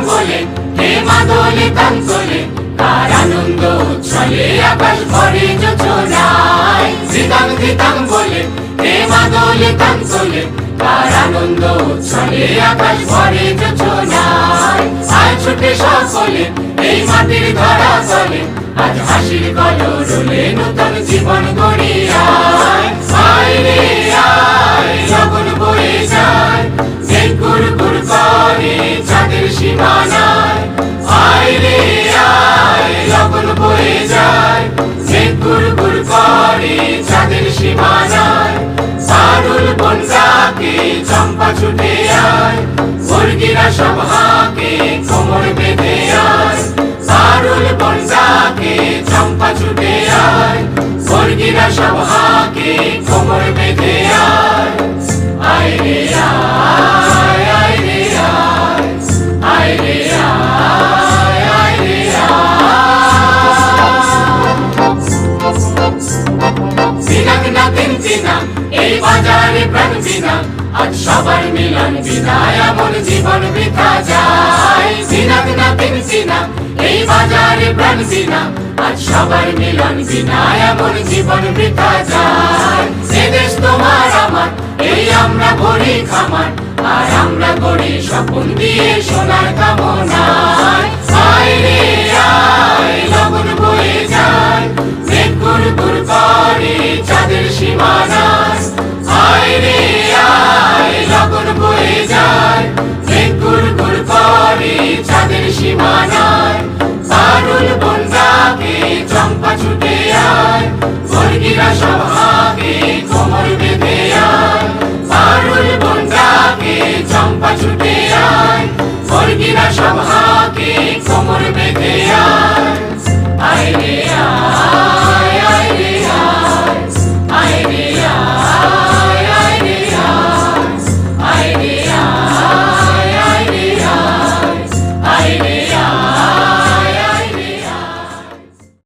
বলে হে মাদলে তান তোলে, তার আনন্দ উচ্ছলে আকাশ ভরে যোছনায়। ধিতাং ধিতাং বলে হে মাদলে তান তোলে, তার আনন্দ উচ্ছলে আকাশ ভরে যোছনায়। আয় ছুটে সকলে এই মাটির ধরা তলে, আজ হাসির কলরলে নূতন জীবন গড়ি আয়। আয় রে আয়, লগন বয়ে যায়, মেঘ গুড়গুড় করে চাঁদের সীমানায়। আয় রে আয়, লগন বয়ে যায়, মেঘ গুড়গুড় করে চাঁদের সীমানায়। পারুল বন ডাকে চম্পা ছুটে আয়, মুরগিরা সব হাঁকে কোমর বেঁধে আয়। পারুল বন ডাকে চম্পা ছুটে আয়, মুরগিরা সব হাঁকে কোমর বেঁধে আয়। আয় রে আয়, আয় রে আয়, আয় রে আয়, আয় রে আয়। দিনাক না দিন দিনাক এই বাজারে প্রাণ বিনা, আজ সবার মিলন বিনা এমন জীবন বৃথা যায়। দিনাক না দিন দিনাক এই বাজারে প্রাণ বিনা, আজ সবার মিলন বিনা এমন জীবন বৃথা যায়। এ দেশ তোমার আমার, এই আমরা গড়ি খামার, আর আমরা গড়ি স্বপ্ন দিয়ে সোনার কামনায়। আয় রে আয়, লগন বয়ে যায়, মেঘ গুড়গুড় করে চাঁদের সীমানায়। আয় রে আয়, লগন বয়ে যায়, মেঘ গুড়গুড় করে চাঁদের সীমানায়। পারুল বন ডাকে চম্পা ছুটে আয়, মুরগিরা সব হাঁকে কোমর বেঁধে আয়। পারুল বন ডাকে চম্পা ছুটে আয়, মুরগিরা সব হাঁকে কোমর বেঁধে আয়।